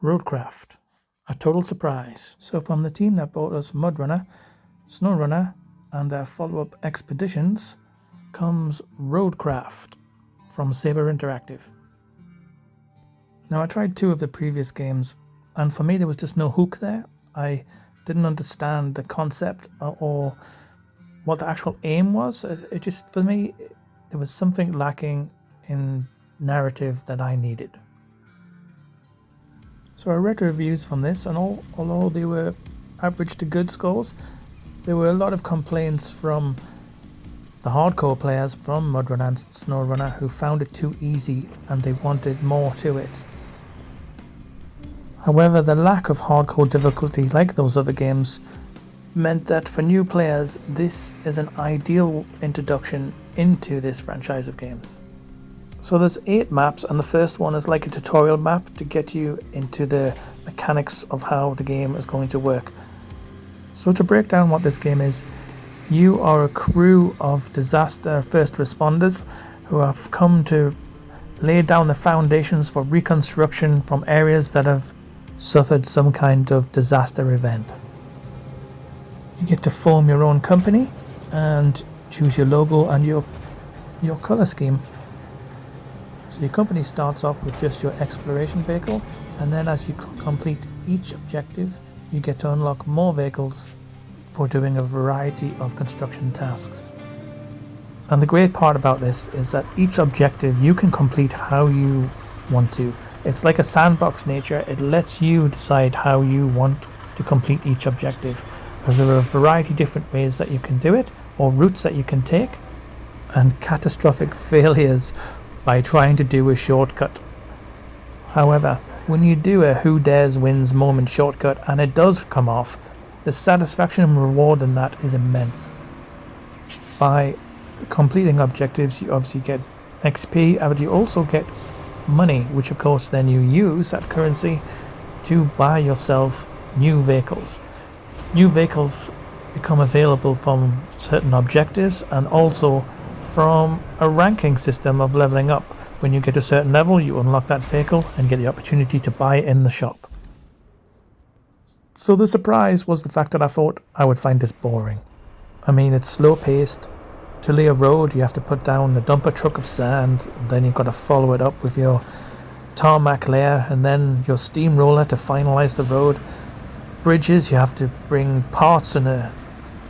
Roadcraft, a total surprise. So from the team that brought us Mudrunner, Snowrunner, and their follow-up Expeditions comes Roadcraft from Saber Interactive. Now I tried 2 of the previous games, and for me there was just no hook there. I didn't understand the concept or what the actual aim was. It just, for me, there was something lacking in narrative that I needed. So I read reviews from this, and although they were average to good scores, there were a lot of complaints from the hardcore players from Mudrunner and Snowrunner who found it too easy and they wanted more to it. However, the lack of hardcore difficulty like those other games meant that for new players this is an ideal introduction into this franchise of games. So there's 8 maps, and the first one is like a tutorial map to get you into the mechanics of how the game is going to work. So to break down what this game is, you are a crew of disaster first responders who have come to lay down the foundations for reconstruction from areas that have suffered some kind of disaster event. You get to form your own company and choose your logo and your color scheme. So your company starts off with just your exploration vehicle, and then as you complete each objective you get to unlock more vehicles for doing a variety of construction tasks. And the great part about this is that each objective you can complete how you want to. It's like a sandbox nature. It lets you decide how you want to complete each objective, because there are a variety of different ways that you can do it, or routes that you can take, and catastrophic failures by trying to do a shortcut. However, when you do a who dares wins moment shortcut and it does come off, the satisfaction and reward in that is immense. By completing objectives you obviously get XP, but you also get money, which of course then you use that currency to buy yourself new vehicles. New vehicles become available from certain objectives and also from a ranking system of leveling up. When you get a certain level you unlock that vehicle and get the opportunity to buy it in the shop. So the surprise was the fact that I thought I would find this boring. I mean, it's slow paced. To lay a road you have to put down a dumper truck of sand, then you've got to follow it up with your tarmac layer and then your steamroller to finalize the road. Bridges, you have to bring parts in a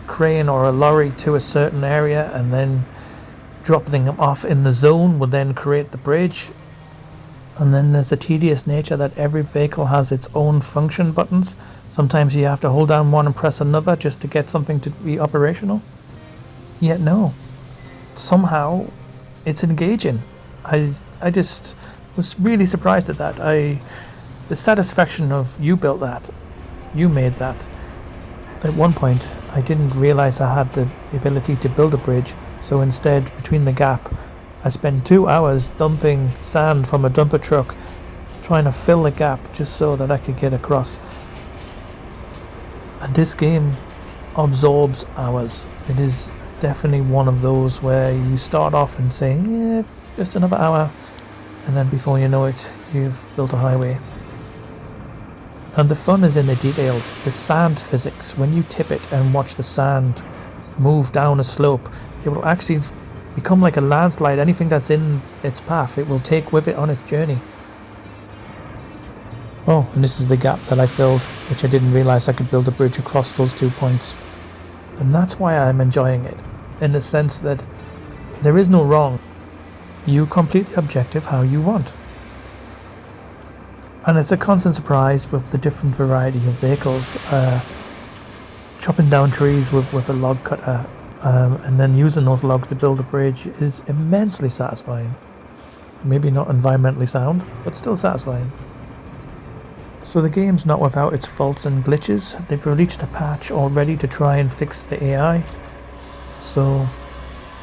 crane or a lorry to a certain area and then dropping them off in the zone would then create the bridge. And then there's a tedious nature that every vehicle has its own function buttons. Sometimes you have to hold down one and press another just to get something to be operational. Yet no, somehow it's engaging. I just was really surprised at that. The satisfaction of you built that, you made that. At one point I didn't realize I had the ability to build a bridge, so instead between the gap I spent 2 hours dumping sand from a dumper truck trying to fill the gap just so that I could get across. And this game absorbs hours. It is definitely one of those where you start off and say, yeah, just another hour, and then before you know it you've built a highway. And the fun is in the details. The sand physics, when you tip it and watch the sand move down a slope, it will actually become like a landslide. Anything that's in its path it will take with it on its journey. Oh, and this is the gap that I filled, which I didn't realize I could build a bridge across those 2 points. And that's why I'm enjoying it, in the sense that there is no wrong. You complete the objective how you want. And it's a constant surprise with the different variety of vehicles. Chopping down trees with a log cutter and then using those logs to build a bridge is immensely satisfying. Maybe not environmentally sound, but still satisfying. So the game's not without its faults and glitches. They've released a patch already to try and fix the AI. So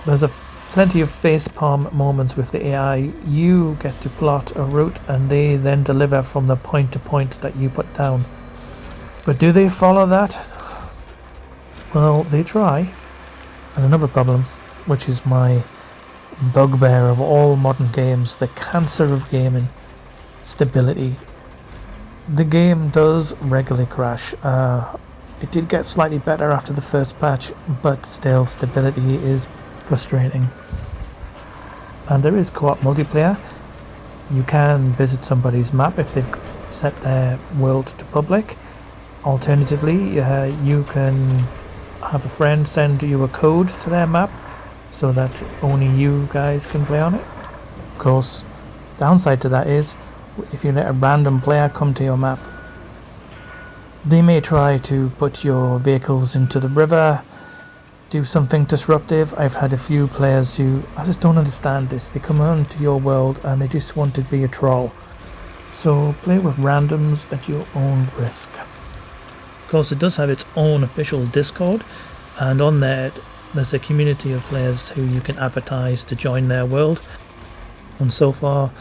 there's plenty of facepalm moments with the AI. You get to plot a route and they then deliver from the point to point that you put down. But do they follow that? Well, they try. And another problem, which is my bugbear of all modern games, the cancer of gaming, stability. The game does regularly crash. It did get slightly better after the first patch, but still stability is frustrating. And there is co-op multiplayer. You can visit somebody's map if they've set their world to public. Alternatively, you can have a friend send you a code to their map so that only you guys can play on it. Of course, downside to that is if you let a random player come to your map, they may try to put your vehicles into the river, do something disruptive. I've had a few players who, I just don't understand this, they come onto your world and they just want to be a troll. So play with randoms at your own risk. Of course, it does have its own official Discord, and on there there's a community of players who you can advertise to join their world. And so far,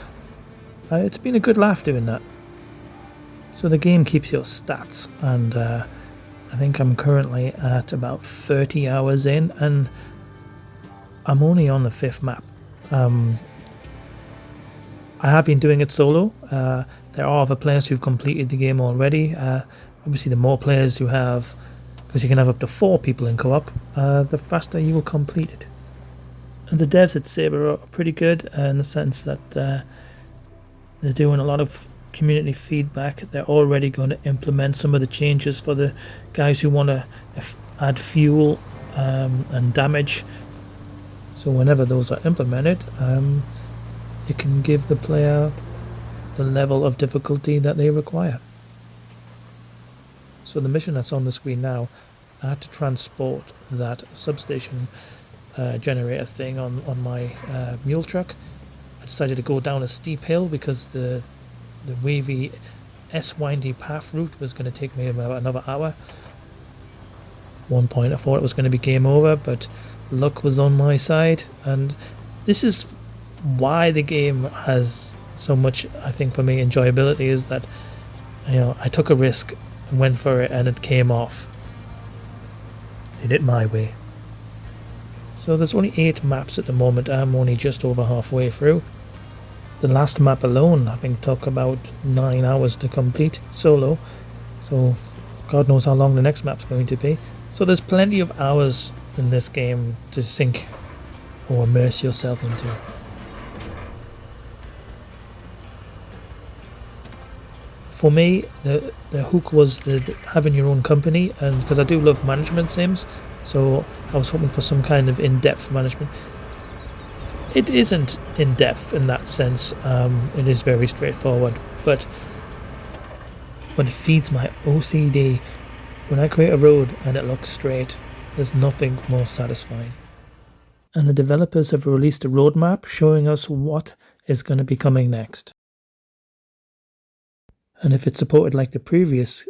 it's been a good laugh doing that. So the game keeps your stats, and I think I'm currently at about 30 hours in, and I'm only on the 5th map. I have been doing it solo. There are other players who've completed the game already. Obviously, the more players you have, because you can have up to 4 people in co-op, the faster you will complete it. And the devs at Saber are pretty good in the sense that they're doing a lot of community feedback. They're already going to implement some of the changes for the guys who want to add fuel and damage. So whenever those are implemented, it can give the player the level of difficulty that they require. So the mission that's on the screen now, I had to transport that substation generator thing on my mule truck. I decided to go down a steep hill because the wavy S-windy path route was going to take me about another hour. One point I thought it was going to be game over, but luck was on my side, and this is why the game has so much, I think, for me, enjoyability, is that, you know, I took a risk and went for it and it came off. Did it my way. So there's only 8 maps at the moment. I'm only just over halfway through. The last map alone, I think, took about 9 hours to complete solo. So God knows how long the next map's going to be. So there's plenty of hours in this game to sink or immerse yourself into. For me, the hook was the having your own company, and because I do love management sims, so I was hoping for some kind of in-depth management. It isn't in-depth in that sense. It is very straightforward, but when it feeds my OCD, when I create a road and it looks straight, there's nothing more satisfying. And the developers have released a roadmap showing us what is going to be coming next. And if it's supported like the previous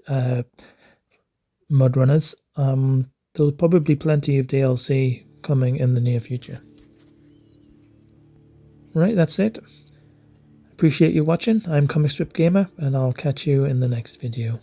mud runners, there'll probably be plenty of DLC coming in the near future. Right, that's it. Appreciate you watching. I'm Comic Strip Gamer, and I'll catch you in the next video.